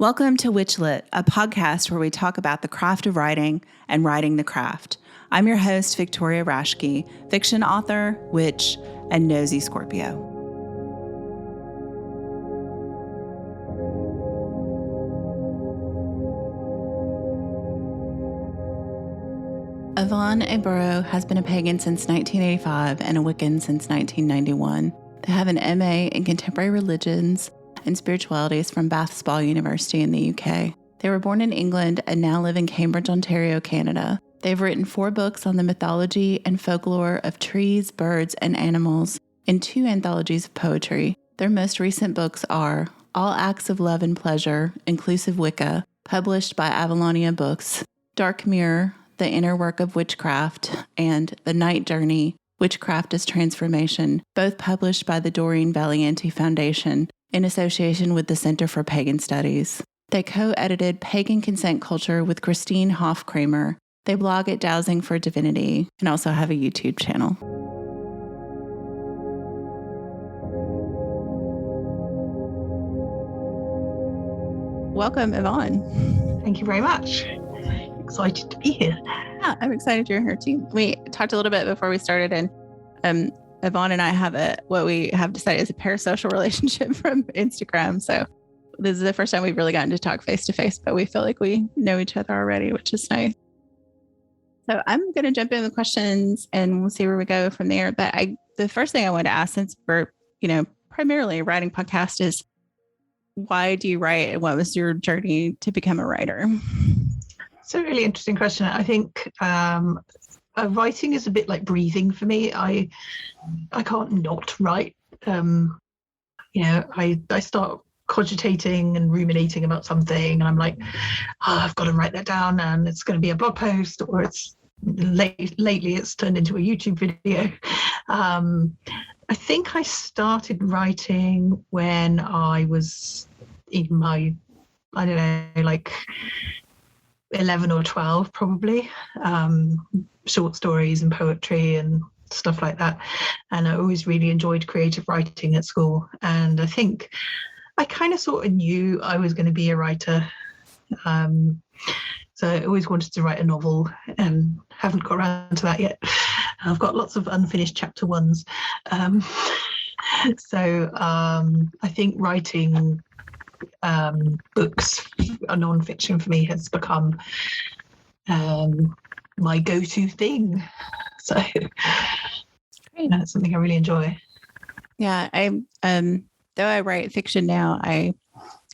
Welcome to WitchLit, a podcast where we talk about the craft of writing and writing the craft. I'm your host, Victoria Raschke, fiction author, witch, and nosy Scorpio. Yvonne Aburrow has been a pagan since 1985 and a Wiccan since 1991. They have an MA in Contemporary Religions and Spiritualities from Bath Spa University in the UK. They were born in England and now live in Cambridge, Ontario, Canada. They've written 4 books on the mythology and folklore of trees, birds, and animals, and 2 anthologies of poetry. Their most recent books are All Acts of Love and Pleasure, Inclusive Wicca, published by Avallonia Books, Dark Mirror, The Inner Work of Witchcraft, and The Night Journey, Witchcraft as Transformation, both published by the Doreen Valiente Foundation in association with the Center for Pagan Studies. They co-edited Pagan Consent Culture with Christine Hoff-Kramer. They blog at Dowsing for Divinity and also have a YouTube channel. Welcome, Yvonne. Thank you very much. Excited to be here. Yeah, I'm excited you're here too. We talked a little bit before we started, and Yvonne and I have what we have decided is a parasocial relationship from Instagram. So this is the first time we've really gotten to talk face to face, but we feel like we know each other already, which is nice. So I'm going to jump into the questions and we'll see where we go from there. But the first thing I wanted to ask, since we're, primarily a writing podcast, is why do you write and what was your journey to become a writer? It's a really interesting question. I think writing is a bit like breathing for me. I can't not write. I start cogitating and ruminating about something, and I'm like, I've got to write that down, and it's going to be a blog post, or it's lately it's turned into a YouTube video. I think I started writing when I was in my, 11 or 12 probably, short stories and poetry and stuff like that. And I always really enjoyed creative writing at school. And I think I kind of sort of knew I was going to be a writer. So I always wanted to write a novel and haven't got around to that yet. I've got lots of unfinished chapter 1s. So I think writing books, a non-fiction for me, has become my go-to thing. So that's something I really enjoy. Yeah, though I write fiction now, I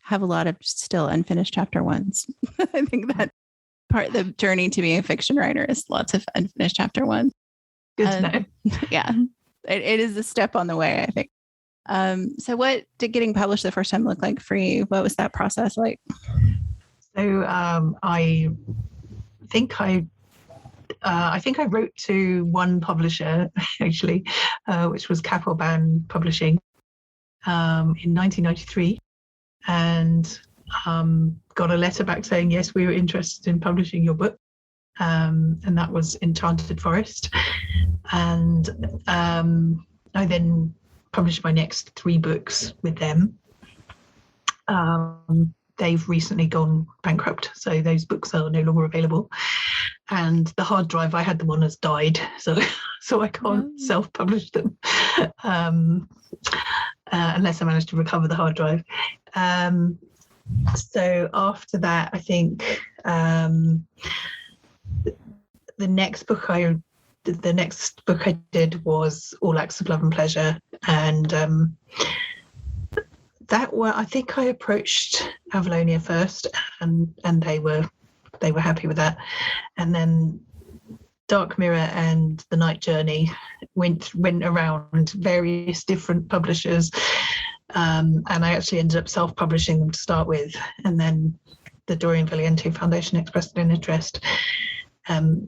have a lot of still unfinished chapter 1s. I think that part of the journey to being a fiction writer is lots of unfinished chapter 1s. Good to know. Yeah, it is a step on the way, I think. So what did getting published the first time look like for you? What was that process like? So I think I wrote to one publisher actually, which was Capelban Publishing, in 1993, and got a letter back saying, yes, we were interested in publishing your book. And that was Enchanted Forest. And I then published my next 3 books with them. They've recently gone bankrupt, so those books are no longer available. And the hard drive I had them on has died, so I can't self-publish them unless I manage to recover the hard drive. So after that, I think the next book I did was All Acts of Love and Pleasure, and that one I think I approached Avallonia first, and they were happy with that, and then Dark Mirror and The Night Journey went around various different publishers, and I actually ended up self-publishing them to start with, and then the Doreen Valiente Foundation expressed an interest.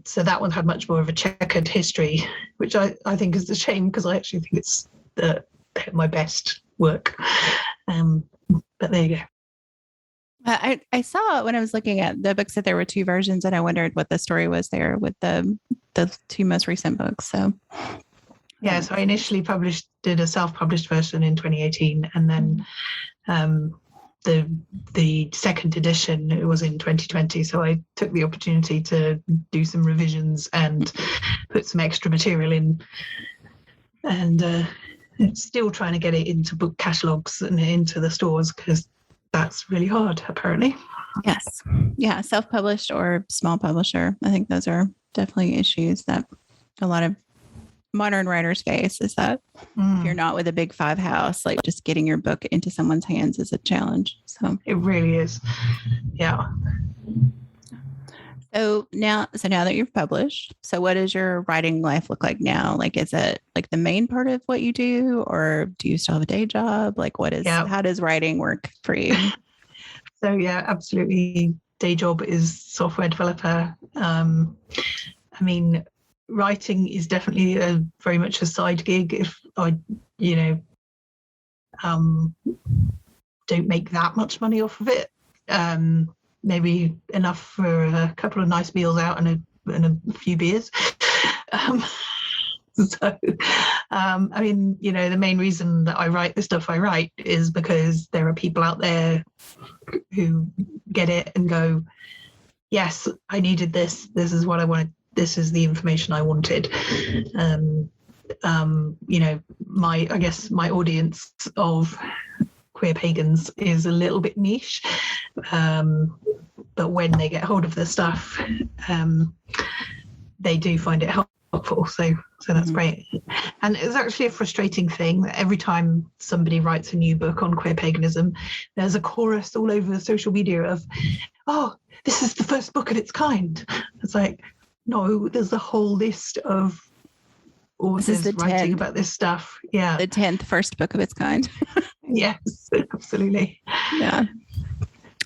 So that one had much more of a checkered history, which I think is a shame, because I actually think it's my best work. But there you go. I saw when I was looking at the books that there were 2 versions, and I wondered what the story was there with the 2 most recent books. So yeah, so I initially did a self-published version in 2018, and then the second edition. It was in 2020, so I took the opportunity to do some revisions and put some extra material in, and still trying to get it into book catalogs and into the stores, because that's really hard, apparently. Yes. Yeah. Self-published or small publisher. I think those are definitely issues that a lot of modern writers face, is that if you're not with a big five house, like just getting your book into someone's hands is a challenge. So it really is. Yeah. So now that you've published, so what does your writing life look like now? Like, is it like the main part of what you do, or do you still have a day job? Like, how does writing work for you? So yeah, absolutely. Day job is software developer. I mean, writing is definitely very much a side gig. If I, don't make that much money off of it, maybe enough for a couple of nice meals out and a few beers. I mean, the main reason that I write the stuff I write is because there are people out there who get it and go, yes, I needed this. This is what I wanted. This is the information I wanted. I guess my audience of queer pagans is a little bit niche. But when they get hold of the stuff, they do find it helpful. So that's great. And it's actually a frustrating thing that every time somebody writes a new book on queer paganism, there's a chorus all over social media of, oh, this is the first book of its kind. It's like, no, there's a whole list of authors writing about this stuff. Yeah. The 10th first book of its kind. Yes, absolutely. Yeah.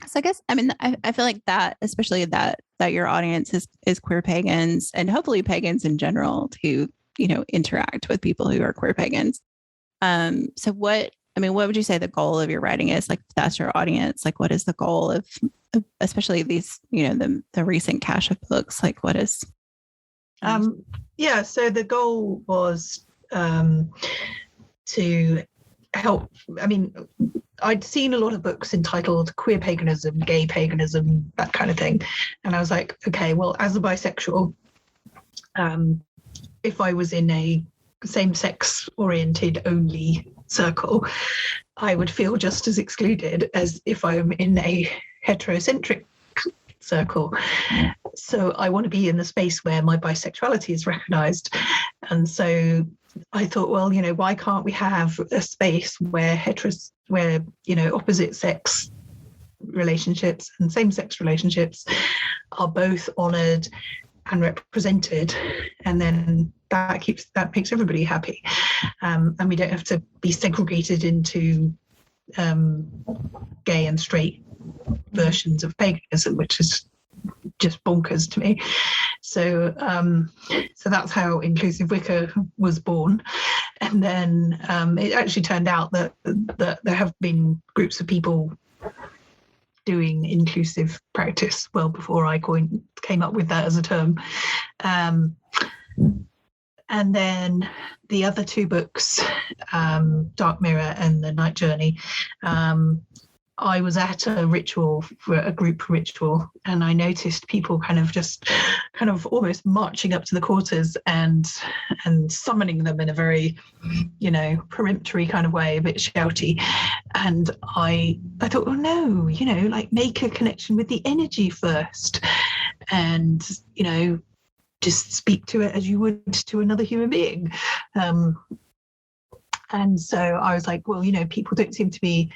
So I guess, I mean, I feel like that, especially that your audience is queer pagans, and hopefully pagans in general who, interact with people who are queer pagans. So what would you say the goal of your writing is? Like, if that's your audience, like, what is the goal of especially these, the recent cache of books? Like, what is? So the goal was to help. I mean, I'd seen a lot of books entitled queer paganism, gay paganism, that kind of thing. And I was like, okay, well, as a bisexual, if I was in a same-sex oriented only circle, I would feel just as excluded as if I'm in a heterocentric circle. So I want to be in the space where my bisexuality is recognized. And so I thought, well, why can't we have a space where opposite sex relationships and same-sex relationships are both honored and represented, and then that makes everybody happy, and we don't have to be segregated into gay and straight versions of paganism, which is just bonkers to me. So that's how Inclusive Wicca was born. And then it actually turned out that there have been groups of people doing inclusive practice well before I came up with that as a term. And then the other two books, Dark Mirror and The Night Journey, I was at a group ritual, and I noticed people kind of almost marching up to the quarters and summoning them in a very, peremptory kind of way, a bit shouty. And I thought, oh no, like, make a connection with the energy first, and just speak to it as you would to another human being. And so I was like, well, people don't seem to be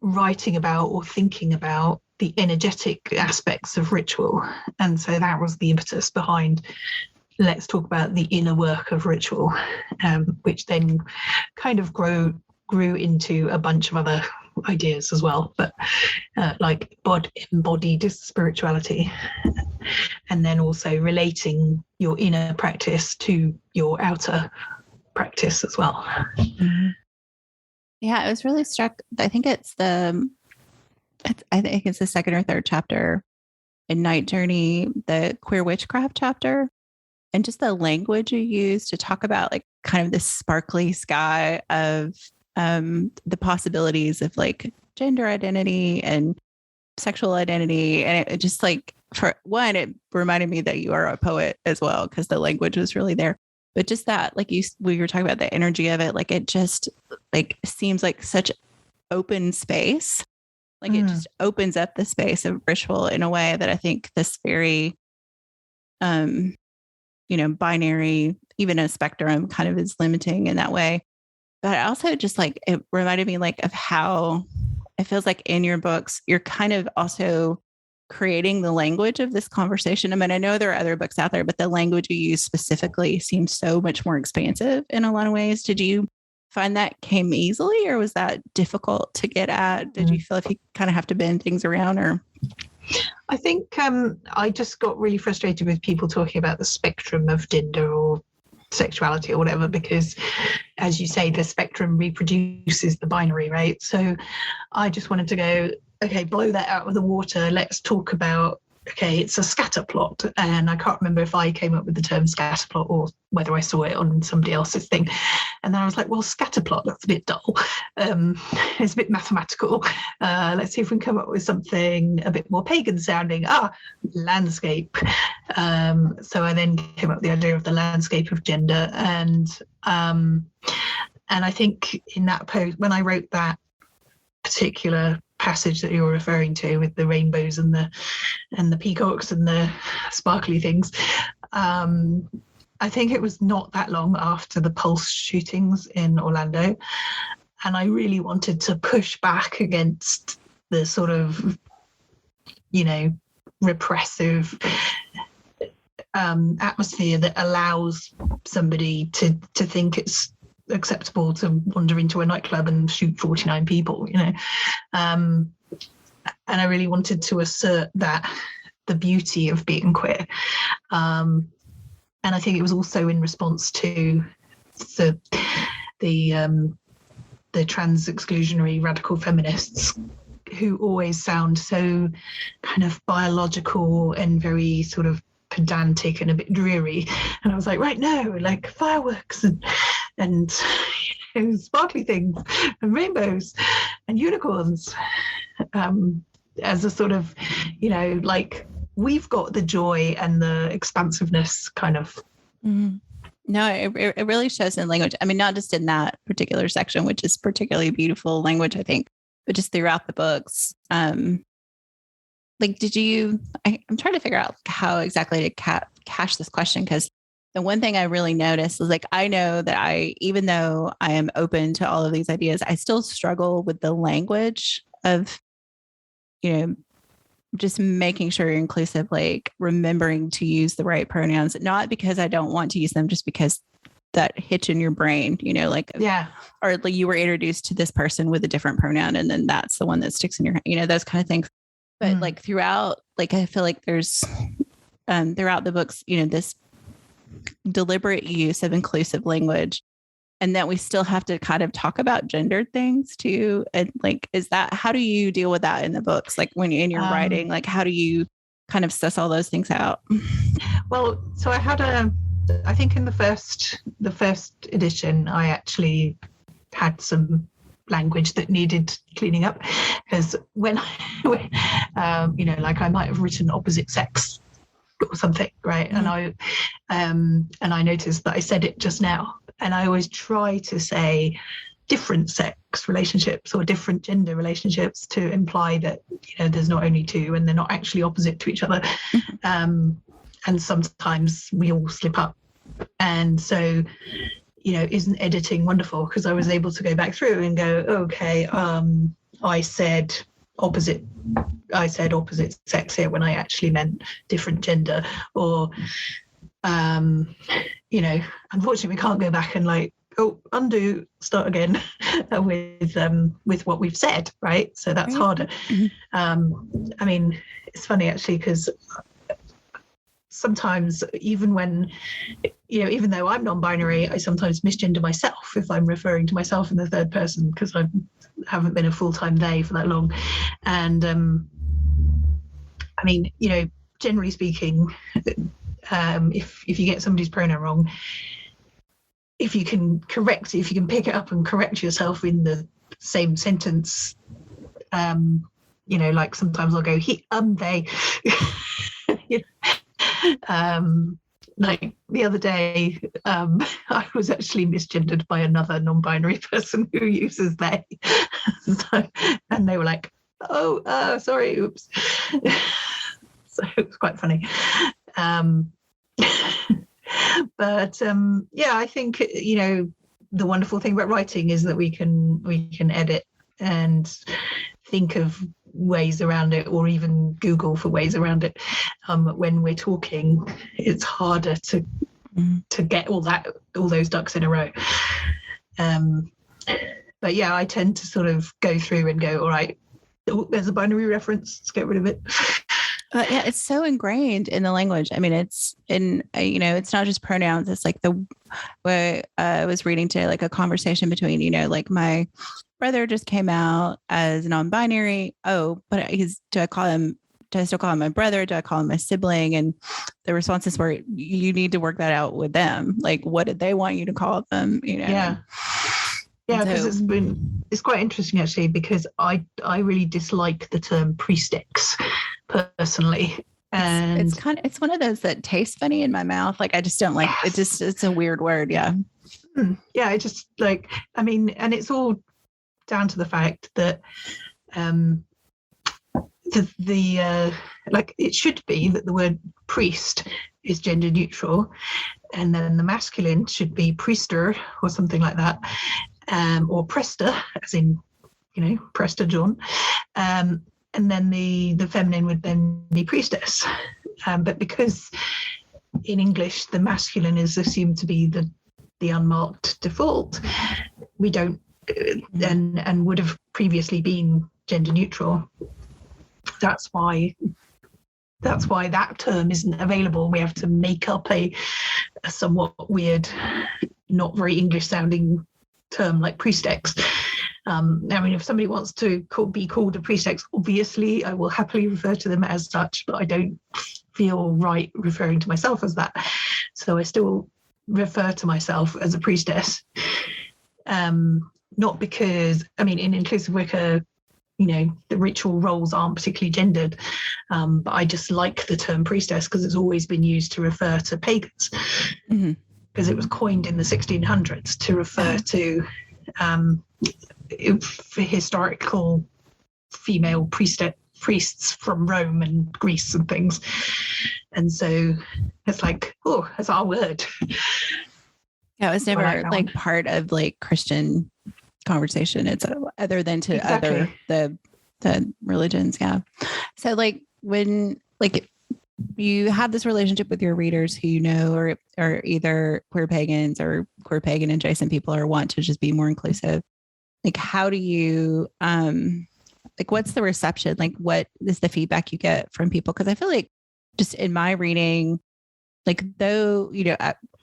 writing about or thinking about the energetic aspects of ritual. And so that was the impetus behind, let's talk about the inner work of ritual, which then kind of grew into a bunch of other ideas as well, but like embodied spirituality, and then also relating your inner practice to your outer practice as well. Mm-hmm. Yeah, I was really struck. I think it's the second or third chapter in Night Journey, the queer witchcraft chapter, and just the language you use to talk about, like, kind of this sparkly sky of the possibilities of, like, gender identity and sexual identity. And it just like, for one, it reminded me that you are a poet as well, because the language was really there. But just that, like we were talking about the energy of it, like it just like seems like such open space. Like it just opens up the space of ritual in a way that I think this very, binary, even a spectrum kind of is limiting in that way. But also just like, it reminded me like of how it feels like in your books, you're kind of also creating the language of this conversation. I mean, I know there are other books out there, but the language you use specifically seems so much more expansive in a lot of ways. Did you find that came easily, or was that difficult to get at? Did you feel like you kind of have to bend things around, or? I think I just got really frustrated with people talking about the spectrum of gender or sexuality or whatever, because as you say, the spectrum reproduces the binary, right? So I just wanted to go, okay, blow that out of the water. Let's talk about, okay, it's a scatter plot. And I can't remember if I came up with the term scatter plot or whether I saw it on somebody else's thing. And then I was like, well, scatter plot, that's a bit dull. It's a bit mathematical. Let's see if we can come up with something a bit more pagan sounding. Landscape. So I then came up with the idea of the landscape of gender. And I think in that post, when I wrote that particular passage that you're referring to with the rainbows and the peacocks and the sparkly things, I think it was not that long after the Pulse shootings in Orlando, and I really wanted to push back against the sort of, repressive atmosphere that allows somebody to think it's acceptable to wander into a nightclub and shoot 49 people, and I really wanted to assert that the beauty of being queer, and I think it was also in response to the trans exclusionary radical feminists who always sound so kind of biological and very sort of pedantic and a bit dreary. And I was like, right, no, like fireworks and sparkly things and rainbows and unicorns, as a sort of, like we've got the joy and the expansiveness kind of. Mm-hmm. No, it really shows in language. I mean, not just in that particular section, which is particularly beautiful language, I think, but just throughout the books. Like, did you, I'm trying to figure out how exactly to cache this question, because the one thing I really noticed is like, I know that even though I am open to all of these ideas, I still struggle with the language of, just making sure you're inclusive, like remembering to use the right pronouns, not because I don't want to use them, just because that hitch in your brain, like, yeah, or like you were introduced to this person with a different pronoun, and then that's the one that sticks in your, those kind of things. But like throughout, like, I feel like there's, throughout the books, this deliberate use of inclusive language, and that we still have to kind of talk about gendered things too. And like, how do you deal with that in the books? Like when you're in your writing, like how do you kind of suss all those things out? Well, so I think in the first edition, I actually had some language that needed cleaning up, because when like I might have written opposite sex or something, right? And I noticed that I said it just now, and I always try to say different sex relationships or different gender relationships to imply that there's not only two and they're not actually opposite to each other. And sometimes we all slip up, and so isn't editing wonderful? Because I was able to go back through and go, okay, I said opposite sex here when I actually meant different gender, or unfortunately we can't go back and like, undo, start again with what we've said, right? So that's harder. I mean, it's funny actually, because sometimes even though I'm non-binary, I sometimes misgender myself if I'm referring to myself in the third person, because I haven't been a full-time they for that long. And I mean, generally speaking, if you get somebody's pronoun wrong, if you can pick it up and correct yourself in the same sentence, Like sometimes I'll go he, they. Like the other day, I was actually misgendered by another non-binary person who uses they. And they were like, oh, sorry, oops. So it was quite funny. But I think, the wonderful thing about writing is that we can edit and think of ways around it, or even Google for ways around it. When we're talking, it's harder to get all those ducks in a row. But yeah, I tend to sort of go through and go, all right, there's a binary reference, let's get rid of it. Yeah, it's so ingrained in the language. I mean, it's it's not just pronouns. It's like I was reading today, like a conversation between, like my brother just came out as non-binary. Oh, but do I still call him my brother? Do I call him my sibling? And the responses were, you need to work that out with them. Like, what did they want you to call them? Yeah. Yeah, because it's quite interesting actually, because I really dislike the term priestess personally. And it's one of those that tastes funny in my mouth. Like I just don't like it. It's a weird word. Yeah. Yeah. I just like, and it's all down to the fact that like it should be that the word priest is gender neutral, and then the masculine should be priester or something like that, or prester, as in Prester John, and then the feminine would then be priestess. But because in English the masculine is assumed to be the unmarked default, we don't and would have previously been gender neutral. That's why that term isn't available. We have to make up a somewhat weird, not very English sounding term like priestess. If somebody wants to be called a priestess, obviously I will happily refer to them as such, but I don't feel right referring to myself as that. So I still refer to myself as a priestess. Not because, in inclusive Wicca, the ritual roles aren't particularly gendered, but I just like the term priestess because it's always been used to refer to pagans, because it was coined in the 1600s to refer to historical female priests from Rome and Greece and things. And so it's like, oh, that's our word. Yeah, it was never like part of like Christian conversation. It's other than to other the religions. Yeah. So like when like you have this relationship with your readers who are either queer pagans or queer pagan adjacent people or want to just be more inclusive, like how do you like what's the reception? Like what is the feedback you get from people? Because I feel like just in my reading, like though,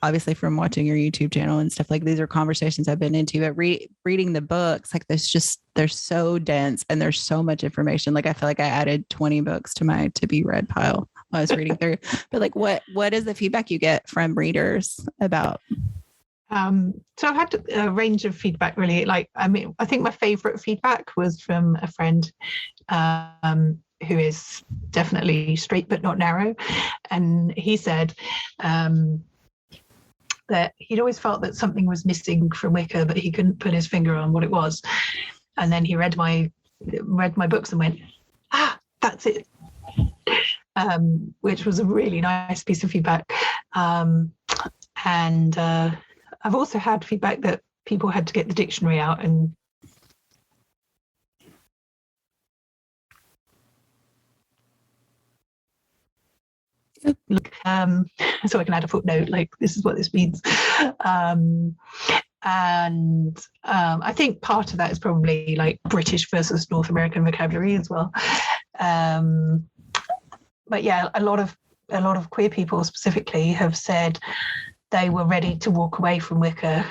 obviously from watching your YouTube channel and stuff, like these are conversations I've been into, but reading the books, like they're so dense and there's so much information. Like I feel like I added 20 books to my to be read pile while I was reading through. But like what is the feedback you get from readers about? So I've had a range of feedback really. Like, I think my favorite feedback was from a friend who is definitely straight but not narrow. And he said that he'd always felt that something was missing from Wicca, but he couldn't put his finger on what it was. And then he read my books and went, that's it. Which was a really nice piece of feedback. And I've also had feedback that people had to get the dictionary out and look, so I can add a footnote, like this is what this means. And I think part of that is probably like British versus North American vocabulary as well. But yeah, a lot of queer people specifically have said they were ready to walk away from Wicca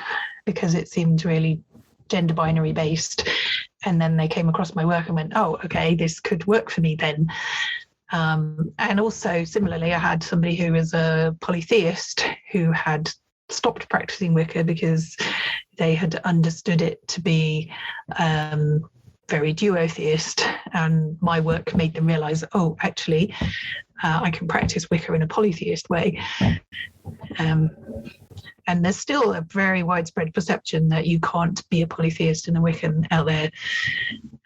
because it seemed really gender binary based. And then they came across my work and went, oh, okay, this could work for me then. And also similarly, I had somebody who was a polytheist who had stopped practicing Wicca because they had understood it to be very duotheist, and my work made them realize, oh, actually, I can practice Wicca in a polytheist way. And there's still a very widespread perception that you can't be a polytheist and a Wiccan out there.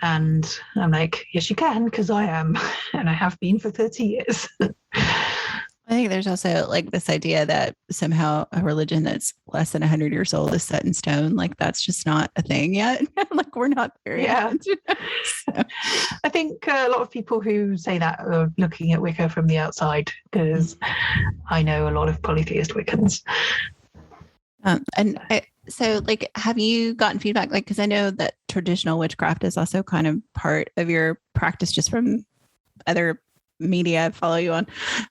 And I'm like, yes, you can, because I am, and I have been for 30 years. I think there's also like this idea that somehow a religion that's less than 100 years old is set in stone. Like that's just not a thing yet. Like we're not there yet. So. I think a lot of people who say that are looking at Wicca from the outside, because I know a lot of polytheist Wiccans. So like, have you gotten feedback? Like, because I know that traditional witchcraft is also kind of part of your practice just from other media I follow you on,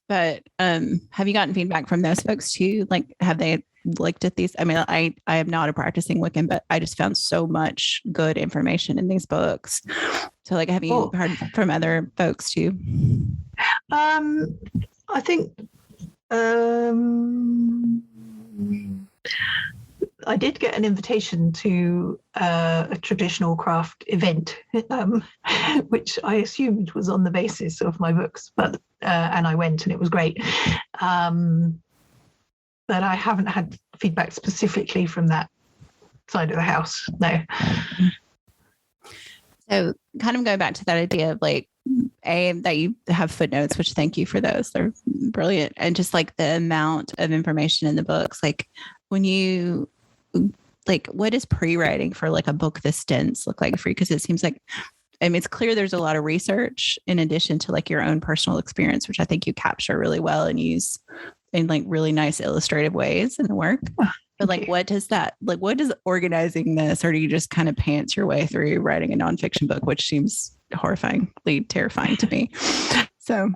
but have you gotten feedback from those folks too? Like, have they looked at these? I mean, I am not a practicing Wiccan, but I just found so much good information in these books. So like, have you heard from other folks too? I think I did get an invitation to a traditional craft event, which I assumed was on the basis of my books, but and I went and it was great. But I haven't had feedback specifically from that side of the house, no. So kind of going back to that idea of like, that you have footnotes, which thank you for those. They're brilliant. And just like the amount of information in the books, like when you, like what does pre-writing for like a book this dense look like for you? Because it seems like, I mean, it's clear there's a lot of research in addition to like your own personal experience, which I think you capture really well and use in like really nice illustrative ways in the work. But like, what does organizing this, or do you just kind of pants your way through writing a nonfiction book, which seems horrifyingly terrifying to me? So,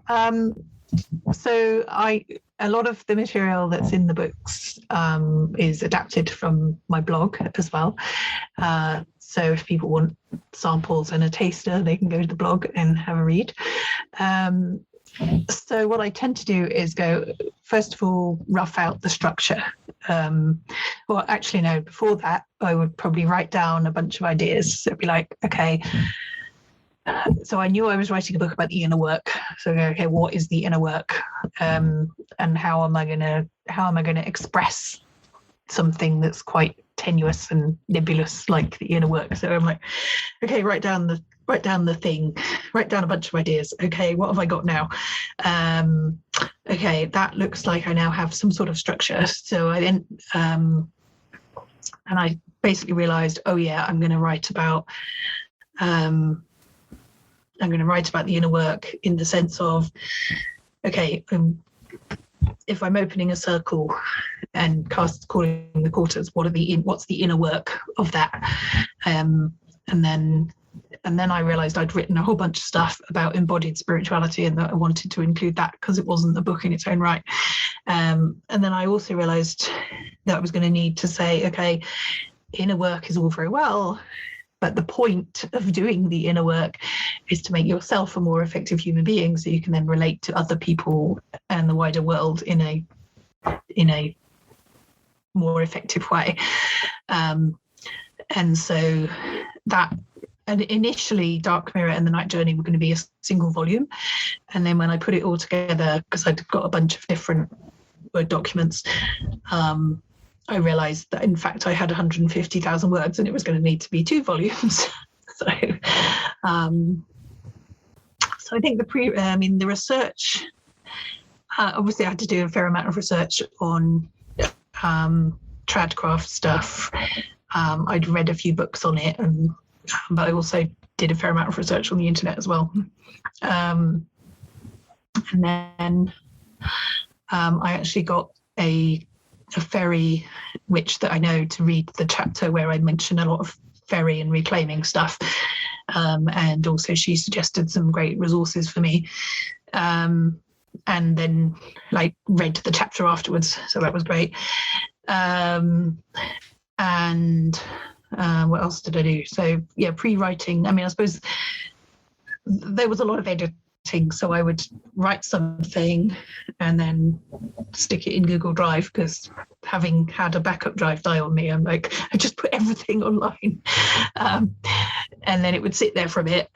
a lot of the material that's in the books is adapted from my blog as well. So if people want samples and a taster, they can go to the blog and have a read. So what I tend to do is go, first of all, rough out the structure. Well, actually, no, before that, I would probably write down a bunch of ideas. So it'd be like, okay, so I knew I was writing a book about the inner work. So okay, what is the inner work? And how am I gonna express something that's quite tenuous and nebulous like the inner work? So I'm like, okay, write down the thing, write down a bunch of ideas. Okay, what have I got now? Okay, that looks like I now have some sort of structure. So I then, and I basically realized, oh yeah, I'm going to write about the inner work in the sense of, okay, if I'm opening a circle and calling the quarters, what's the inner work of that? And then I realized I'd written a whole bunch of stuff about embodied spirituality and that I wanted to include that because it wasn't a book in its own right. And then I also realized that I was going to need to say, okay, inner work is all very well, but the point of doing the inner work is to make yourself a more effective human being so you can then relate to other people and the wider world in a more effective way. And so that, and initially Dark Mirror and The Night Journey were going to be a single volume. And then when I put it all together, because I'd got a bunch of different Word documents, I realized that in fact I had 150,000 words and it was going to need to be 2 volumes. So I think the research, obviously I had to do a fair amount of research on tradcraft stuff. I'd read a few books on it, but I also did a fair amount of research on the internet as well. And then I actually got a fairy witch that I know to read the chapter where I mention a lot of fairy and reclaiming stuff. And also she suggested some great resources for me. And then read the chapter afterwards. So that was great. And what else did I do? So yeah, pre-writing. I mean, I suppose there was a lot of editing writing. So I would write something and then stick it in Google Drive, because having had a backup drive die on me, I'm like, I just put everything online. And then it would sit there for a bit,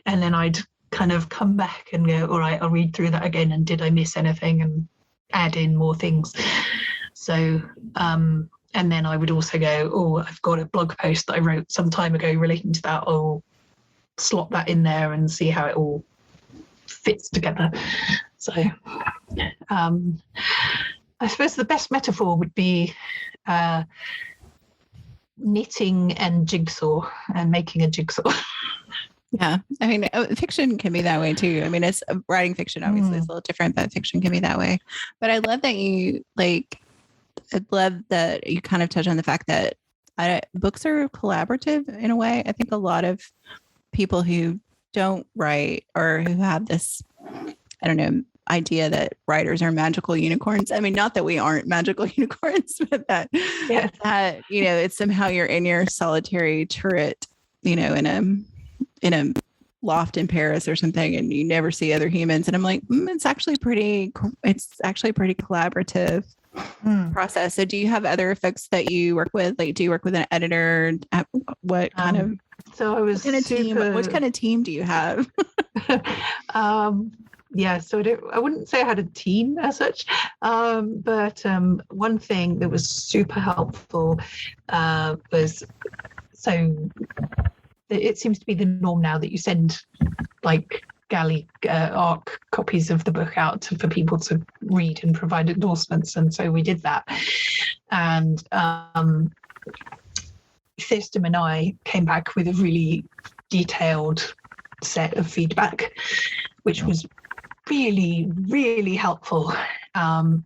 and then I'd kind of come back and go, all right, I'll read through that again, and did I miss anything, and add in more things. So and then I would also go, oh, I've got a blog post that I wrote some time ago relating to that. I'll slot that in there and see how it all fits together. So I suppose the best metaphor would be knitting and jigsaw, and making a jigsaw. Yeah. I mean, fiction can be that way too. I mean, it's writing fiction obviously is a little different, but fiction can be that way. But I love that you I love that you kind of touch on the fact that books are collaborative in a way. I think a lot of people who don't write, or who have this, I don't know, idea that writers are magical unicorns. I mean, not that we aren't magical unicorns, but that, that, it's somehow you're in your solitary turret, in a loft in Paris or something, and you never see other humans. And I'm like, it's actually pretty collaborative process. So do you have other folks that you work with? Like, do you work with an editor? What kind of, so I was what kind of team do you have? Yeah, so I wouldn't say I had a team as such, but one thing that was super helpful was, so it seems to be the norm now that you send like galley ARC copies of the book out for people to read and provide endorsements, and so we did that. And System and I came back with a really detailed set of feedback, which was really, really helpful. And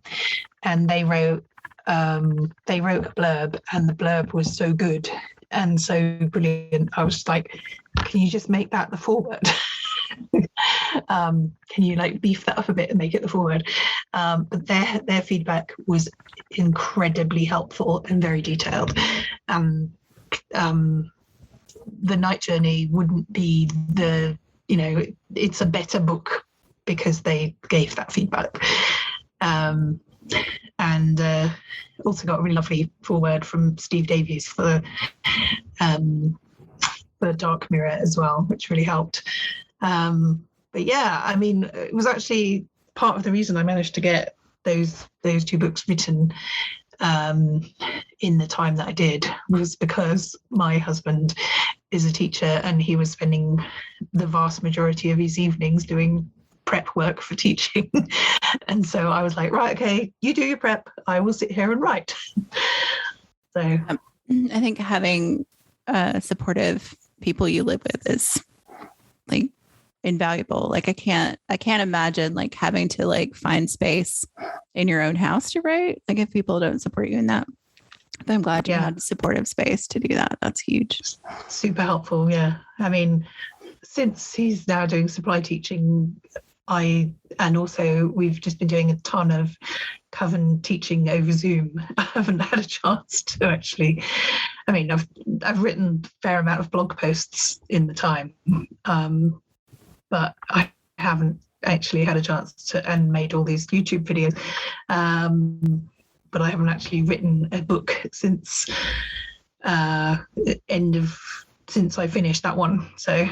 they wrote a blurb, and the blurb was so good and so brilliant. I was like, can you just make that the foreword? Can you beef that up a bit and make it the foreword? But their feedback was incredibly helpful and very detailed. The Night Journey wouldn't be it's a better book because they gave that feedback. And also got a really lovely foreword from Steve Davies for Dark Mirror as well, which really helped. But yeah, I mean, it was actually part of the reason I managed to get those two books written in the time that I did, was because my husband is a teacher, and he was spending the vast majority of his evenings doing prep work for teaching. And so I was like, right, okay, you do your prep, I will sit here and write. So I think having supportive people you live with is invaluable. I can't imagine having to find space in your own house to write, if people don't support you in that. But I'm glad you had a supportive space to do that. That's huge. Super helpful. Yeah. I mean, since he's now doing supply teaching, and also we've just been doing a ton of Coven teaching over Zoom. I haven't had a chance to actually, I mean, I've written a fair amount of blog posts in the time, but I haven't actually had a chance to, and made all these YouTube videos. But I haven't actually written a book since since I finished that one. So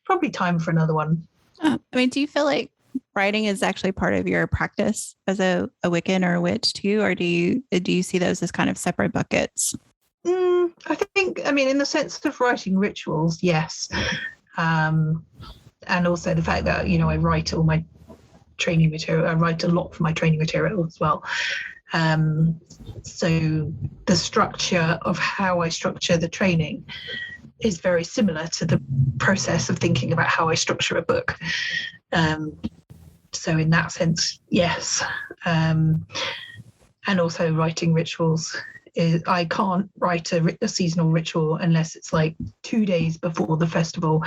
probably time for another one. I mean, do you feel like writing is actually part of your practice as a Wiccan or a witch too, or do you see those as kind of separate buckets? I think, I mean, in the sense of writing rituals, yes. And also the fact that, I write all my training material. I write a lot for my training material as well. So the structure of how I structure the training is very similar to the process of thinking about how I structure a book. So in that sense, yes. And also writing rituals. I can't write a seasonal ritual unless it's 2 days before the festival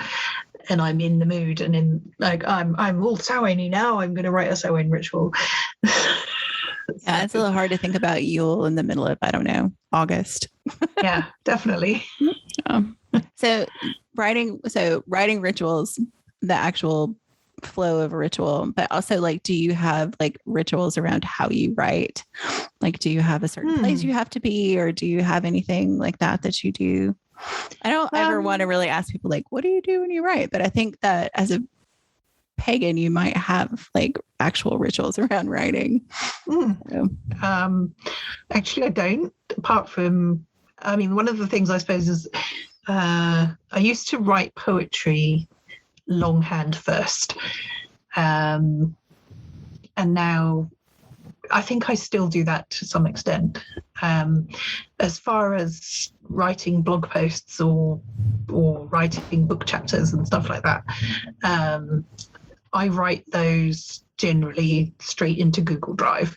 and I'm in the mood and I'm all Samhain now, I'm going to write a Samhain ritual. Yeah, it's a little hard to think about Yule in the middle of, I don't know, August. Yeah, definitely. So writing rituals, the actual flow of a ritual, but also like, do you have like rituals around how you write? Like, do you have a certain place you have to be, or do you have anything like that you do? I don't ever want to really ask people like, what do you do when you write? But I think that as a pagan, you might have like actual rituals around writing. So. Actually, I don't, apart from, I mean, one of the things I suppose is I used to write poetry longhand first. And now I think I still do that to some extent. As far as writing blog posts or writing book chapters and stuff like that, I write those generally straight into Google Drive.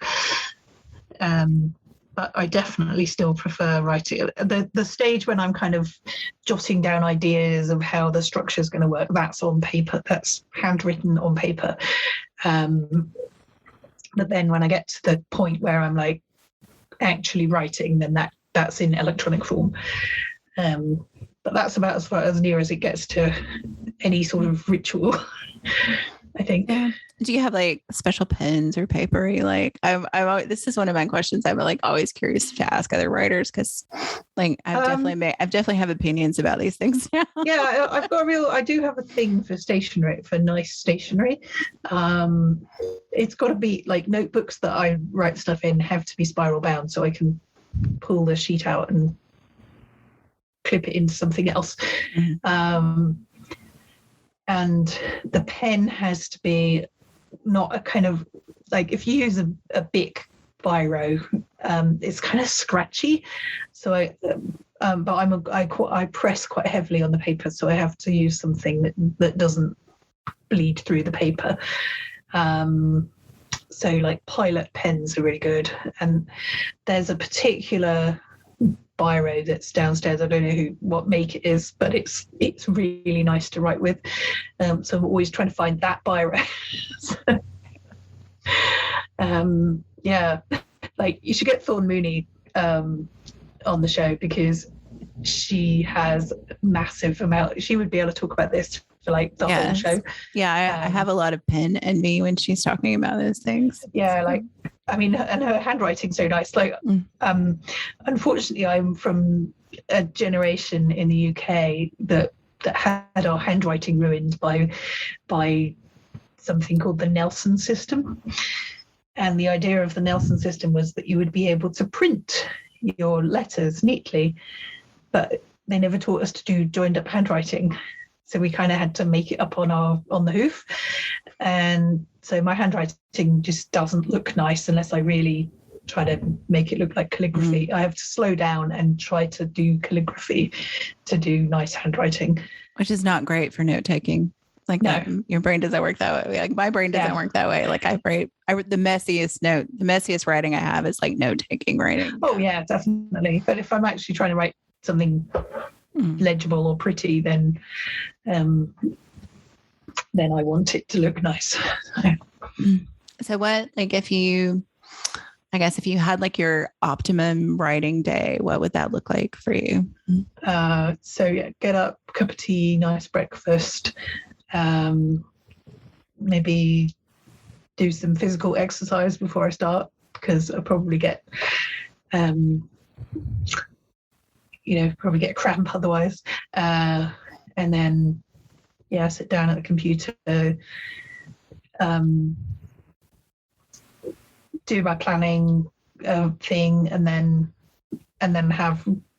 But I definitely still prefer writing. The stage when I'm kind of jotting down ideas of how the structure is going to work, that's on paper, that's handwritten on paper. But then when I get to the point where I'm like actually writing, then that's in electronic form. But that's about as far as near as it gets to any sort of ritual, I think. Yeah. Do you have like special pens or paper? Like, I'm this is one of my questions. I'm like always curious to ask other writers, because like I definitely have opinions about these things now. Yeah, I do have a thing for stationery, for nice stationery. It's got to be like notebooks that I write stuff in have to be spiral bound, so I can pull the sheet out and clip it into something else. And the pen has to be not a kind of like, if you use a Bic biro, it's kind of scratchy. So I press quite heavily on the paper, so I have to use something that doesn't bleed through the paper. So like Pilot pens are really good, and there's a particular biro that's downstairs. I don't know what make it is, but it's really nice to write with. So I'm always trying to find that biro. Yeah, like you should get Thorn Mooney on the show, because she has massive amount. She would be able to talk about this for like the whole show. Yeah, I have a lot of pen in me when she's talking about those things. Yeah, like, I mean, and her handwriting's so nice. Like, unfortunately, I'm from a generation in the UK that had our handwriting ruined by something called the Nelson system. And the idea of the Nelson system was that you would be able to print your letters neatly, but they never taught us to do joined up handwriting. So we kind of had to make it up on the hoof. And so my handwriting just doesn't look nice unless I really try to make it look like calligraphy. I have to slow down and try to do calligraphy to do nice handwriting. Which is not great for note taking. Like, no. Your brain doesn't work that way. Like my brain doesn't work that way. Like the messiest writing I have is like note taking writing. Oh yeah, definitely. But if I'm actually trying to write something legible or pretty, then I want it to look nice. So what, like if you had like your optimum writing day, what would that look like for you? So yeah, get up, cup of tea, nice breakfast, maybe do some physical exercise before I start, because I'll probably get probably get cramp otherwise. And then sit down at the computer, do my planning thing, and then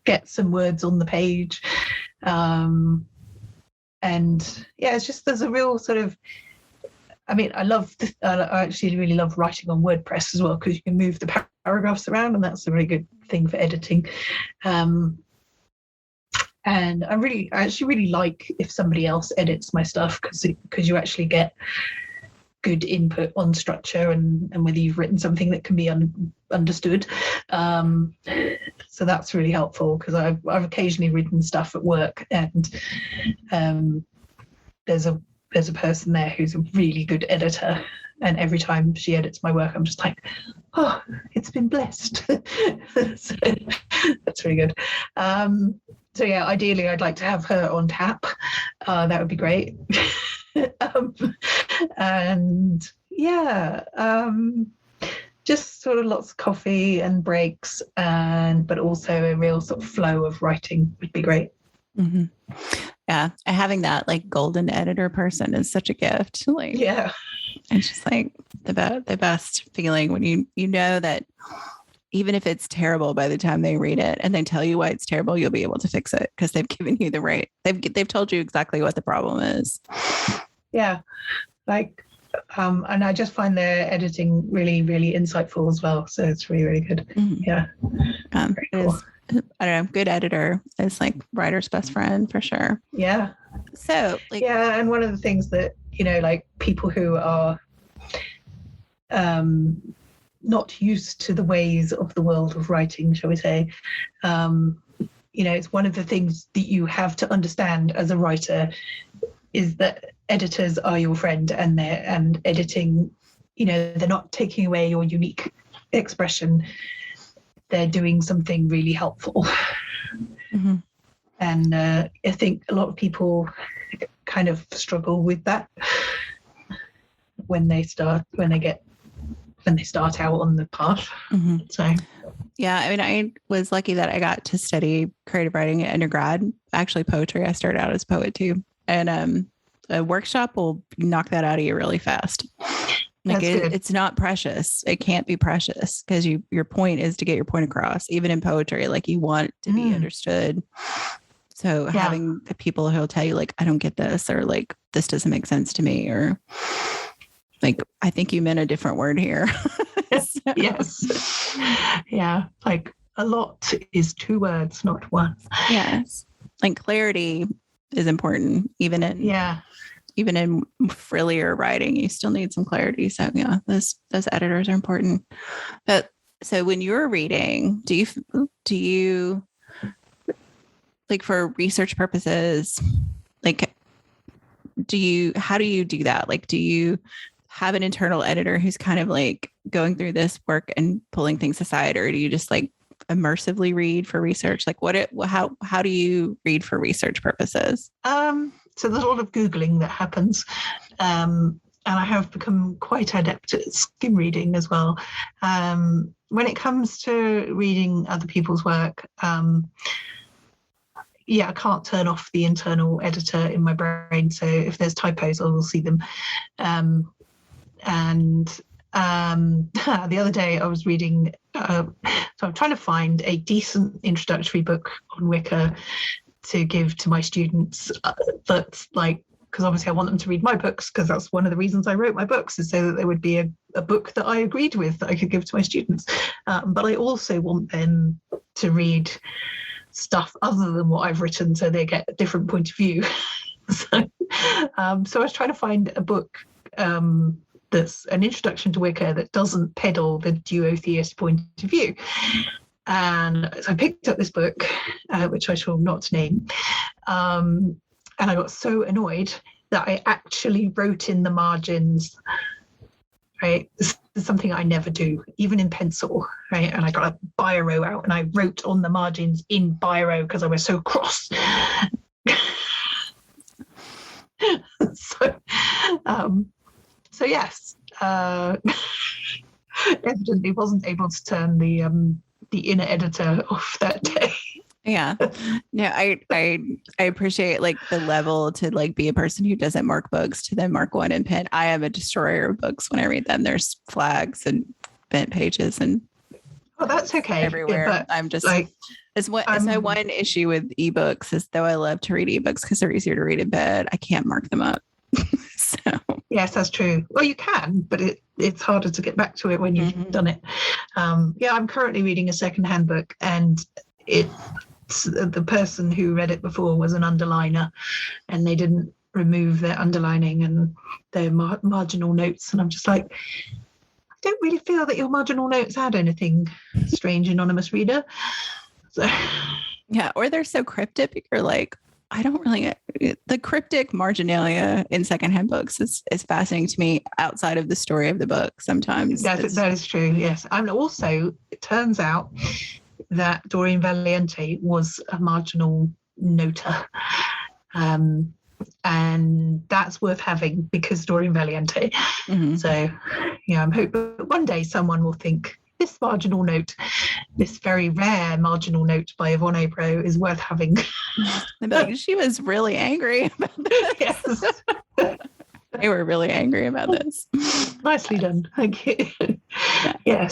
get some words on the page. And it's just, there's a real sort of, I mean, I actually really love writing on WordPress as well, because you can move the paragraphs around, and that's a really good thing for editing. And I actually really like if somebody else edits my stuff, because you actually get good input on structure and whether you've written something that can be understood. So that's really helpful, because I've occasionally written stuff at work, and there's a person there who's a really good editor, and every time she edits my work, I'm just like, oh, it's been blessed. So that's really good. So ideally I'd like to have her on tap. That would be great. um, and yeah, just sort of lots of coffee and breaks, but also a real sort of flow of writing would be great. Mm-hmm. Yeah, and having that like golden editor person is such a gift. Like, yeah, it's just like the best feeling when you know that even if it's terrible by the time they read it and they tell you why it's terrible, you'll be able to fix it because they've given you they've told you exactly what the problem is. Yeah, like, and I just find their editing really, really insightful as well. So it's really, really good. Mm-hmm. Yeah, very cool. I don't know, good editor is like writer's best friend for sure. Yeah. So like, yeah, and one of the things that, like people who are not used to the ways of the world of writing, shall we say, it's one of the things that you have to understand as a writer is that editors are your friend, and editing, they're not taking away your unique expression. They're doing something really helpful. mm-hmm. And I think a lot of people kind of struggle with that when they start out on the path. Mm-hmm. So yeah, I mean, I was lucky that I got to study creative writing at undergrad. Actually, poetry. I started out as a poet too, and a workshop will knock that out of you really fast. Like it's not precious. It can't be precious because your point is to get your point across. Even in poetry, like you want to be understood. So having the people who'll tell you like, I don't get this, or like, this doesn't make sense to me, or like, I think you meant a different word here. So. Yes. Yeah. Like a lot is 2 words, not one. Yes. Like clarity is important, even in frillier writing, you still need some clarity. So yeah, those editors are important. But so when you're reading, do you like for research purposes, like how do you do that? Like, do you have an internal editor who's kind of like going through this work and pulling things aside, or do you just like immersively read for research? Like how do you read for research purposes? So there's a lot of Googling that happens. And I have become quite adept at skim reading as well. When it comes to reading other people's work, I can't turn off the internal editor in my brain. So if there's typos, I will see them. The other day I was reading, so I'm trying to find a decent introductory book on Wicca to give to my students that's like, because obviously I want them to read my books, because that's one of the reasons I wrote my books, is so that there would be a book that I agreed with that I could give to my students. But I also want them to read stuff other than what I've written, so they get a different point of view. So I was trying to find a book that's an introduction to Wicca that doesn't peddle the duotheist point of view. And so I picked up this book, which I shall not name, and I got so annoyed that I actually wrote in the margins, right? This is something I never do, even in pencil, right? And I got a biro out and I wrote on the margins in biro because I was so cross. So yes, evidently wasn't able to turn the inner editor off that day. Yeah. No, I appreciate like the level to like be a person who doesn't mark books to then mark one in pen. I am a destroyer of books when I read them. There's flags and bent pages and that's okay everywhere. Yeah, but I'm just like it's my one issue with ebooks is though I love to read ebooks because they're easier to read in bed, I can't mark them up. So yes, that's true. Well, you can, but it's harder to get back to it when you've done it. I'm currently reading a secondhand book, and the person who read it before was an underliner, and they didn't remove their underlining and their marginal notes. And I'm just like, I don't really feel that your marginal notes add anything, strange anonymous reader. So yeah, or they're so cryptic. You're like, I don't really the cryptic marginalia in secondhand books is fascinating to me outside of the story of the book. Sometimes that is true. Yes, and also it turns out that Doreen Valiente was a marginal noter. and that's worth having because Doreen Valiente. So, I'm hoping one day someone will think this marginal note, this very rare marginal note by Yvonne Aburrow is worth having. They'd be like, she was really angry about this. Yes. They were really angry about this. Nicely done. Thank you. Yeah.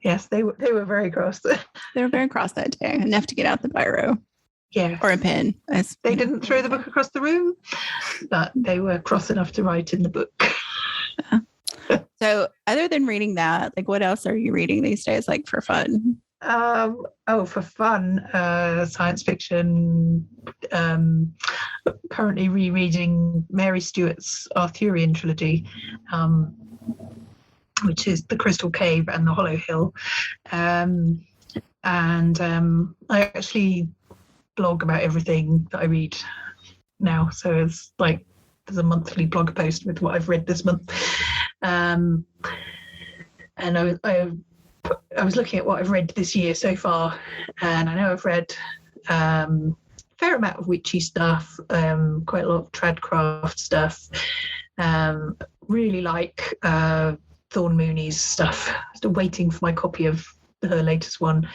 Yes, they were very cross. They were very cross that day, enough to get out the biro. Yeah. Or a pen. They didn't throw the book across the room, but they were cross enough to write in the book. Yeah. So other than reading that, like what else are you reading these days, like for fun? For fun, science fiction. Currently rereading Mary Stewart's Arthurian trilogy, which is The Crystal Cave and The Hollow Hill. I actually blog about everything that I read now. So it's like there's a monthly blog post with what I've read this month. And I was looking at what I've read this year so far, and I know I've read a fair amount of witchy stuff, quite a lot of tradcraft stuff. Really like Thorn Mooney's stuff. Still waiting for my copy of her latest one.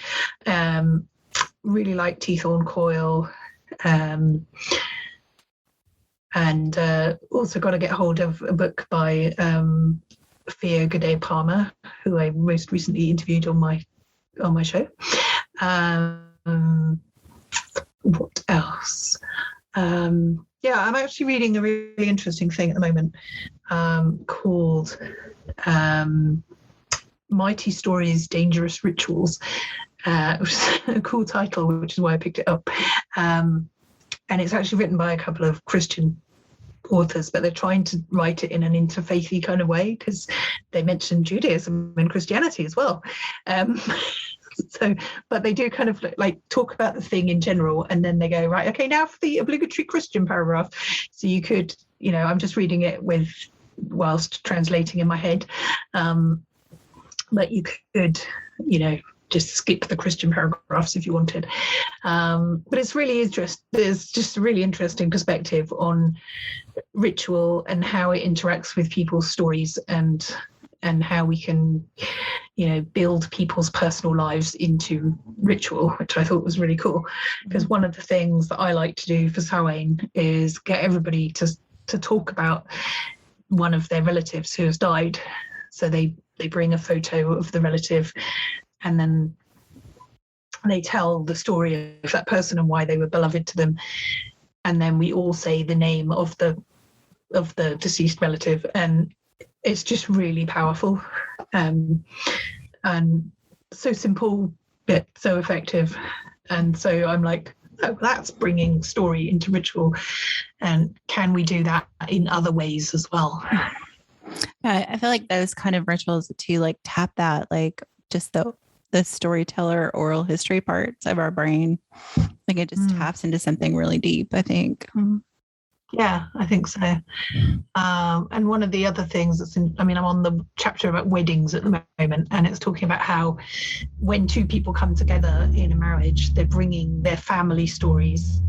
Really like Teethorn Coil. And also got to get hold of a book by Fia Gaudet Palmer, who I most recently interviewed on my show. What else? I'm actually reading a really interesting thing at the moment called Mighty Stories, Dangerous Rituals, which is a cool title, which is why I picked it up. And it's actually written by a couple of Christian authors, but they're trying to write it in an interfaithy kind of way because they mention Judaism and Christianity as well. But they do kind of like talk about the thing in general, and then they go, right, okay, now for the obligatory Christian paragraph. So you could, I'm just reading it whilst translating in my head. But you could, just skip the Christian paragraphs if you wanted. But it's really interesting. There's just a really interesting perspective on ritual and how it interacts with people's stories and how we can, build people's personal lives into ritual, which I thought was really cool. Because one of the things that I like to do for Samhain is get everybody to talk about one of their relatives who has died. So they bring a photo of the relative, and then they tell the story of that person and why they were beloved to them. And then we all say the name of the deceased relative, and it's just really powerful. And so simple, but so effective. And so I'm like, oh, that's bringing story into ritual. And can we do that in other ways as well? I feel like those kind of rituals too, like tap that, like just the storyteller oral history parts of our brain. Like it just taps into something really deep, I think. Yeah, I think so. And one of the other things I'm on the chapter about weddings at the moment, and it's talking about how when two people come together in a marriage, they're bringing their family stories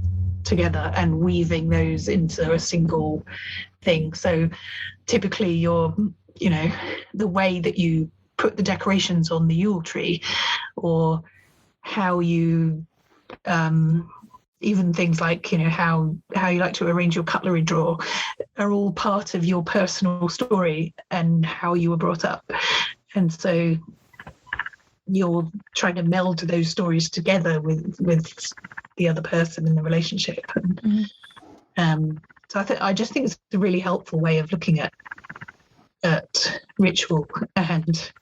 together and weaving those into a single thing. So typically the way that you put the decorations on the Yule tree, or how you even things like how you like to arrange your cutlery drawer, are all part of your personal story and how you were brought up. And so you're trying to meld those stories together with the other person in the relationship. So I just think it's a really helpful way of looking at ritual and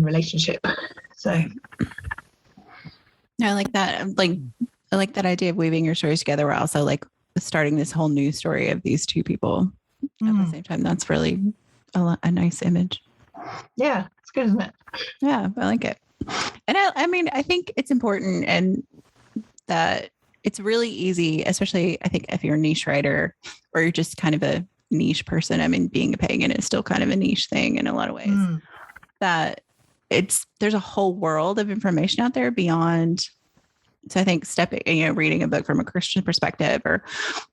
relationship. So no, I like that. I like that idea of weaving your stories together while also like starting this whole new story of these two people at the same time. That's really a nice image. Yeah, it's good, isn't it? Yeah, I like it. And I think it's important, and that it's really easy, especially I think if you're a niche writer or you're just kind of a niche person. Being a pagan is still kind of a niche thing in a lot of ways. That there's a whole world of information out there beyond So I think reading a book from a Christian perspective, or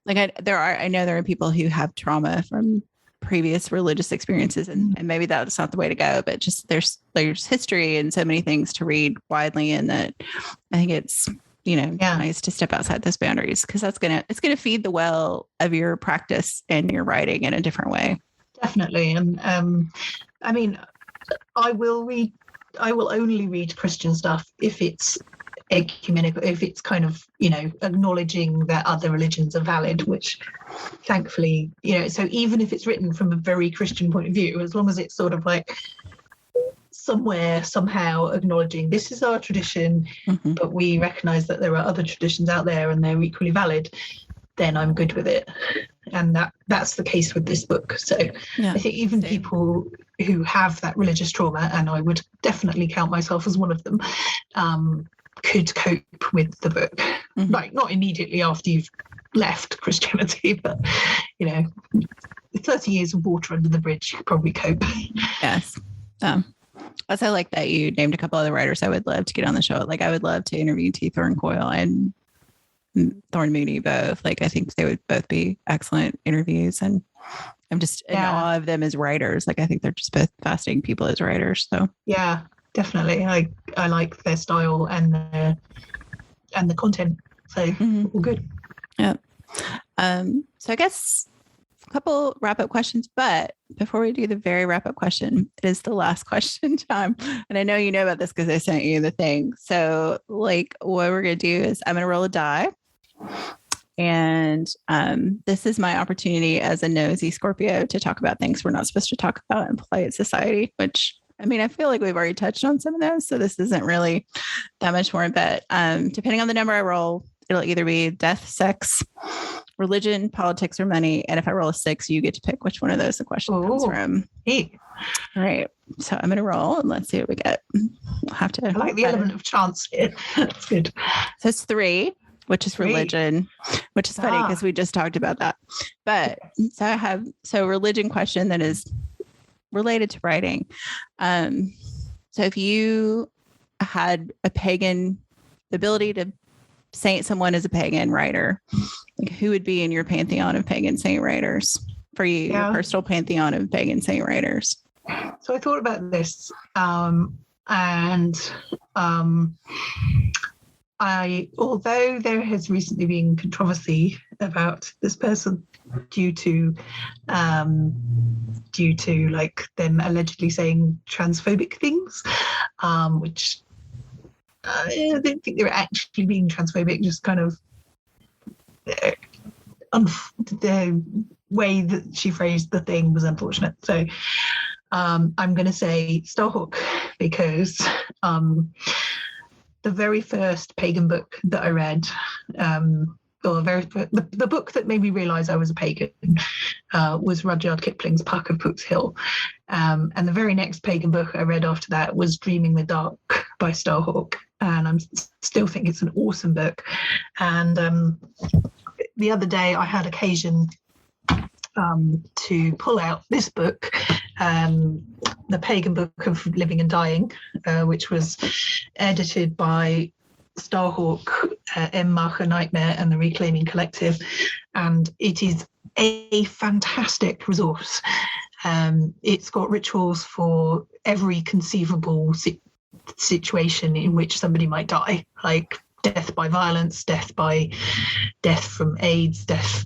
like I know there are people who have trauma from previous religious experiences, and maybe that's not the way to go, but just there's history and so many things to read widely, and that I think it's, nice to step outside those boundaries, because it's going to feed the well of your practice and your writing in a different way. Definitely. And I mean, I will only read Christian stuff if it's ecumenical, if it's kind of, acknowledging that other religions are valid, which thankfully, so even if it's written from a very Christian point of view, as long as it's sort of like somewhere, somehow acknowledging this is our tradition, but we recognize that there are other traditions out there and they're equally valid, then I'm good with it. And that's the case with this book. So I think even people who have that religious trauma, and I would definitely count myself as one of them, could cope with the book. Like, not immediately after you've left Christianity, but 30 years of water under the bridge, you could probably cope. Yes. Also, like that you named a couple other writers I would love to get on the show. Like, I would love to interview T. Thorne Coyle and Thorne Mooney both. Like, I think they would both be excellent interviews, and I'm just in awe of them as writers. Like, I think they're just both fascinating people as writers. So yeah, definitely. I like their style and the content. So all good. Yeah. So I guess a couple wrap-up questions, but before we do the very wrap-up question, it is the last question time. And I know you know about this because I sent you the thing. So, like, what we're going to do is I'm going to roll a die. And this is my opportunity as a nosy Scorpio to talk about things we're not supposed to talk about in polite society, which, I mean, I feel like we've already touched on some of those, so this isn't really that much more. But depending on the number I roll, it'll either be death, sex, religion, politics, or money. And if I roll a 6, you get to pick which one of those the question comes from. Hey. All right. So I'm going to roll and let's see what we get. We'll have to. I like the element of chance here. That's good. So it's 3, which is religion, which is funny because we just talked about that. But so I have religion question that is related to writing. So if you had the ability to saint someone as a pagan writer, like, who would be in your pantheon of pagan saint writers for you, your personal pantheon of pagan saint writers? So I thought about this, although there has recently been controversy about this person due to like them allegedly saying transphobic things, which I don't think they were actually being transphobic, just kind of the way that she phrased the thing was unfortunate. So I'm going to say Starhawk, because the very first pagan book that I read, the book that made me realize I was a pagan, was Rudyard Kipling's Puck of Pook's Hill. And the very next pagan book I read after that was Dreaming the Dark by Starhawk. And I still think it's an awesome book. And the other day I had occasion to pull out this book, the Pagan Book of Living and Dying, which was edited by Starhawk, M. Marker Nightmare and the Reclaiming Collective. And it is a fantastic resource. It's got rituals for every conceivable situation in which somebody might die, like death by violence, death from AIDS, death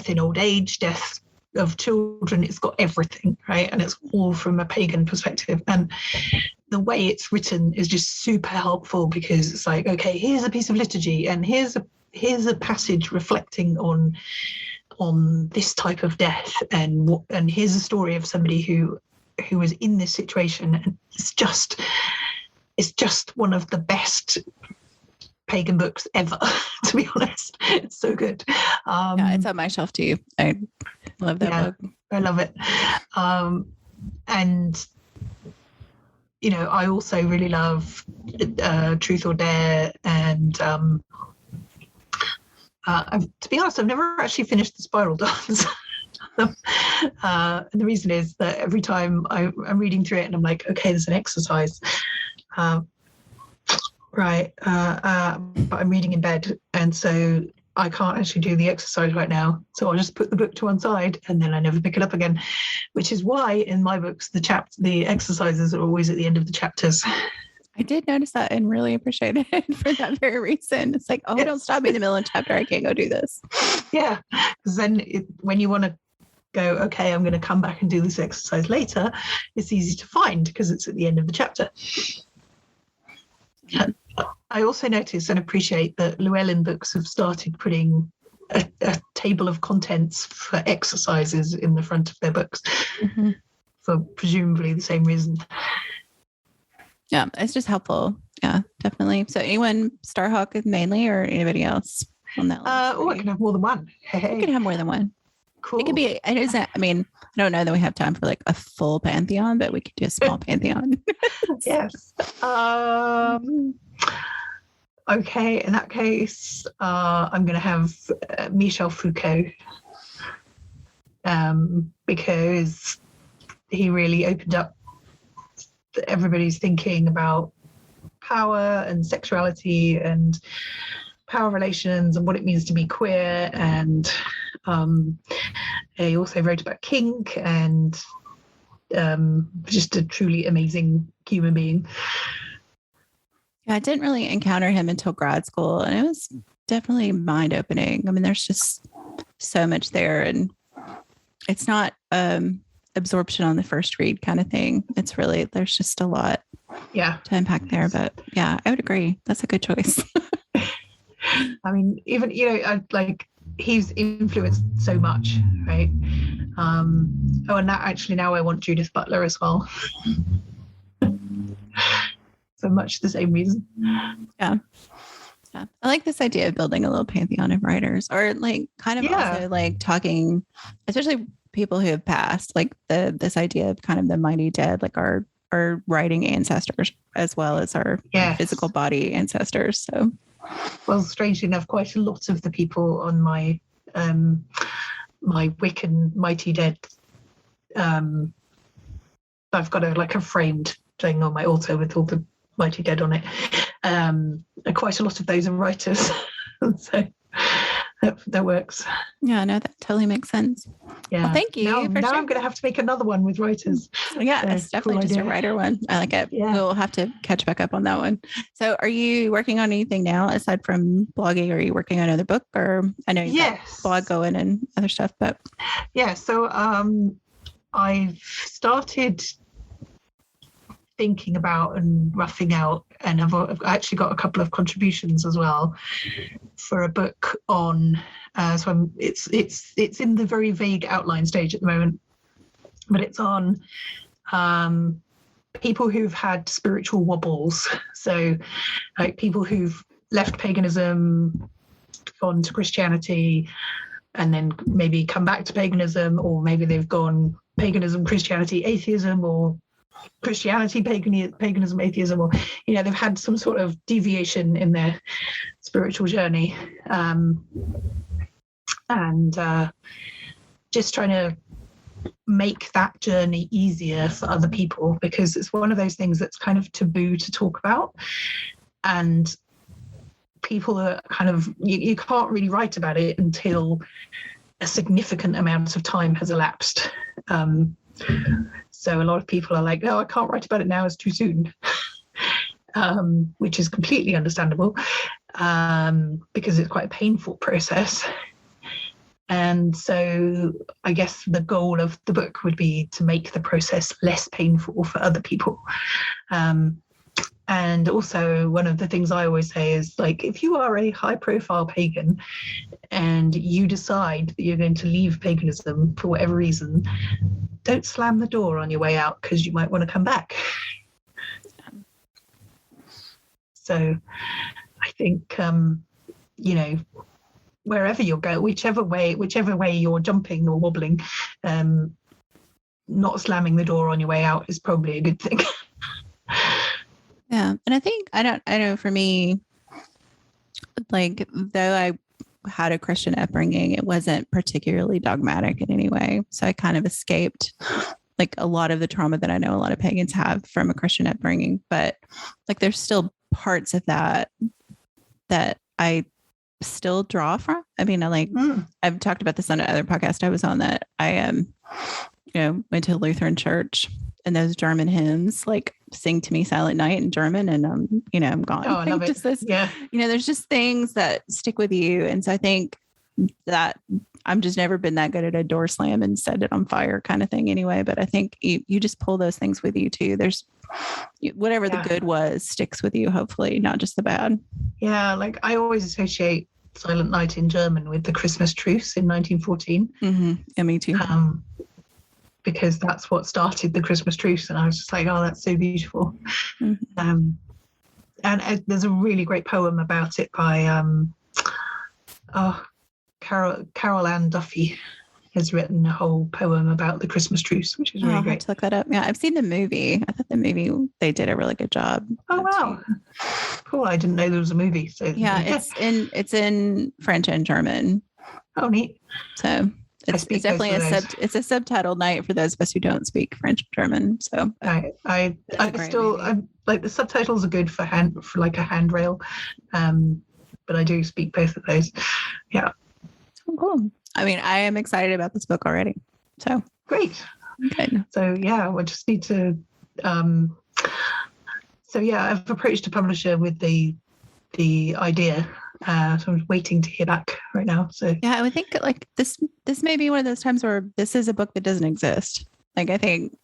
in old age, death of children. It's got everything, right? And it's all from a pagan perspective. And the way it's written is just super helpful, because it's like, okay, here's a piece of liturgy, and here's a passage reflecting on this type of death, and here's a story of somebody who was in this situation. And it's just one of the best pagan books ever, to be honest. It's so good. It's on my shelf too. I love that book. I love it. And I also really love Truth or Dare, and to be honest, I've never actually finished The Spiral Dance. And the reason is that every time I'm reading through it and I'm like, okay, there's an exercise, Right. But I'm reading in bed, and so I can't actually do the exercise right now. So I'll just put the book to one side, and then I never pick it up again. Which is why in my books the exercises are always at the end of the chapters. I did notice that and really appreciate it for that very reason. It's like, oh, don't stop me in the middle of a chapter. I can't go do this. Yeah, because then when you want to go, okay, I'm going to come back and do this exercise later, it's easy to find because it's at the end of the chapter. I also notice and appreciate that Llewellyn books have started putting a table of contents for exercises in the front of their books, for presumably the same reason. Yeah, it's just helpful. Yeah, definitely. So anyone Starhawk mainly, or anybody else on that list? I can have more than one. Hey. You can have more than one. Cool. It could be, I don't know that we have time for like a full pantheon, but we could do a small pantheon. Yes. Okay, in that case, I'm going to have Michel Foucault, because he really opened up everybody's thinking about power and sexuality and power relations and what it means to be queer. And he also wrote about kink, and just a truly amazing human being. Yeah, I didn't really encounter him until grad school, and it was definitely mind-opening. I mean, there's just so much there, and it's not absorption on the first read kind of thing. It's really, there's just a lot to unpack there. But yeah, I would agree. That's a good choice. I mean, even, he's influenced so much, right? And now I want Judith Butler as well. For much the same reason. Yeah. I like this idea of building a little pantheon of writers, or like kind of also like talking, especially people who have passed, like this idea of kind of the mighty dead, like our writing ancestors as well as our physical body ancestors. So, well, strangely enough, quite a lot of the people on my my Wiccan mighty dead, I've got a framed thing on my altar with all the mighty dead on it. And quite a lot of those are writers. So that works. Yeah, no, that totally makes sense. Yeah. Well, thank you. Now I'm going to have to make another one with writers. Yeah, so it's definitely just a writer one. I like it. Yeah. We'll have to catch back up on that one. So are you working on anything now aside from blogging? Are you working on another book? Or I know you've got blog going and other stuff, but. Yeah, so I've started thinking about and roughing out, and I've actually got a couple of contributions as well for a book on it's in the very vague outline stage at the moment, but it's on people who've had spiritual wobbles, so like people who've left paganism, gone to Christianity, and then maybe come back to paganism, or maybe they've gone paganism, Christianity, atheism, or Christianity, paganism, atheism, or they've had some sort of deviation in their spiritual journey, and just trying to make that journey easier for other people, because it's one of those things that's kind of taboo to talk about, and people are kind of you can't really write about it until a significant amount of time has elapsed. So a lot of people are like, no, I can't write about it now, it's too soon, which is completely understandable, because it's quite a painful process. And so I guess the goal of the book would be to make the process less painful for other people. And also one of the things I always say is, like, if you are a high profile pagan and you decide that you're going to leave paganism for whatever reason, don't slam the door on your way out, because you might want to come back. So I think, wherever you're going, whichever way you're jumping or wobbling, not slamming the door on your way out is probably a good thing. Yeah. And I think, I know for me, like, though I had a Christian upbringing, it wasn't particularly dogmatic in any way. So I kind of escaped like a lot of the trauma that I know a lot of pagans have from a Christian upbringing, but like there's still parts of that I still draw from. I mean, I've talked about this on another podcast I was on, that I went to Lutheran church, and those German hymns like sing to me Silent Night in German, and I'm gone. Oh, I love it. Yeah. There's just things that stick with you. And so I think that I'm just never been that good at a door slam and set it on fire kind of thing anyway. But I think you just pull those things with you too. There's whatever the good was sticks with you, hopefully, not just the bad. Yeah. Like I always associate Silent Night in German with the Christmas truce in 1914. Mm-hmm. Yeah, me too. Because that's what started the Christmas truce. And I was just like, oh, that's so beautiful. Mm-hmm. And there's a really great poem about it by Carol Ann Duffy has written a whole poem about the Christmas truce, which is really I'll great. have to look that up. Yeah, I've seen the movie. I thought the movie, they did a really good job. Oh, wow. Cool. I didn't know there was a movie. So yeah, it's in French and German. Oh, neat. So it's definitely it's a subtitled night for those of us who don't speak French and German. So I like the subtitles are good for like a handrail, but I do speak both of those. Yeah. Oh, cool. I mean, I am excited about this book already. So great. Okay. So yeah, we just need to. So yeah, I've approached a publisher with the idea. So I'm waiting to hear back right now. So yeah, I would think like this may be one of those times where this is a book that doesn't exist. Like I think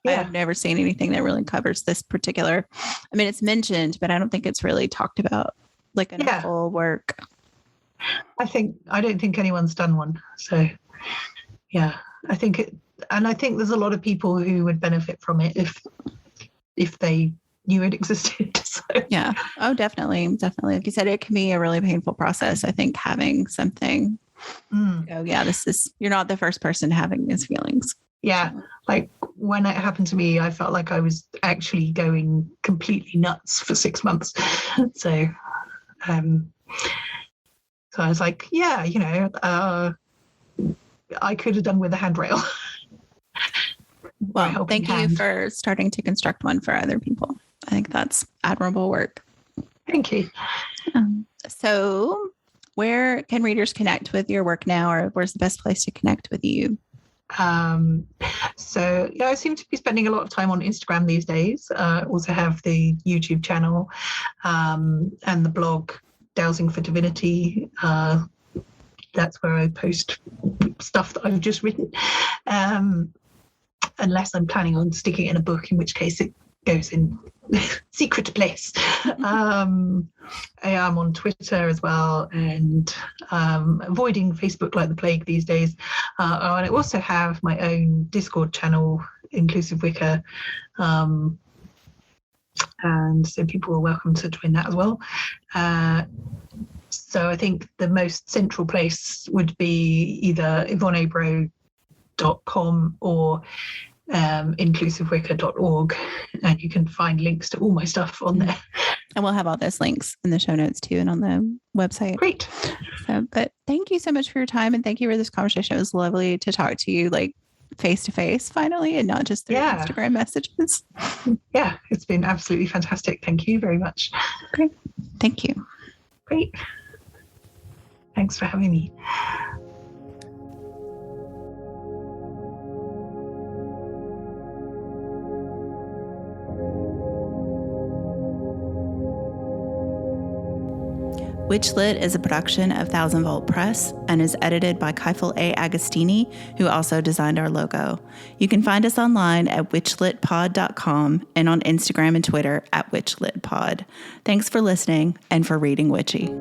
I've never seen anything that really covers this particular. I mean, it's mentioned, but I don't think it's really talked about like in a full work. I don't think anyone's done one. So yeah, I think there's a lot of people who would benefit from it if they knew it existed. So. Yeah. Oh, definitely. Like you said, it can be a really painful process. I think having something. Oh yeah, you're not the first person having these feelings. Yeah. Like when it happened to me, I felt like I was actually going completely nuts for 6 months. So, so I was like, yeah, I could have done with a handrail. Well, thank you for starting to construct one for other people. I think that's admirable work. Thank you. So where can readers connect with your work now, or where's the best place to connect with you? So yeah, I seem to be spending a lot of time on Instagram these days. Also have the YouTube channel and the blog Dowsing for Divinity. That's where I post stuff that I've just written. Unless I'm planning on sticking it in a book, in which case it goes in secret place. I am on Twitter as well, and avoiding Facebook like the plague these days. And I also have my own Discord channel, Inclusive Wicca, and so people are welcome to join that as well. So I think the most central place would be either YvonneAburrow.com or inclusivewicca.org, and you can find links to all my stuff on there. And we'll have all those links in the show notes too, and on the website. Great. So, but thank you so much for your time, and thank you for this conversation. It was lovely to talk to you, like face to face, finally, and not just through Instagram messages. Yeah, it's been absolutely fantastic. Thank you very much. Great. Thank you. Great. Thanks for having me. WitchLit is a production of Thousand Volt Press and is edited by Keifel A. Agostini, who also designed our logo. You can find us online at witchlitpod.com and on Instagram and Twitter at witchlitpod. Thanks for listening and for reading witchy.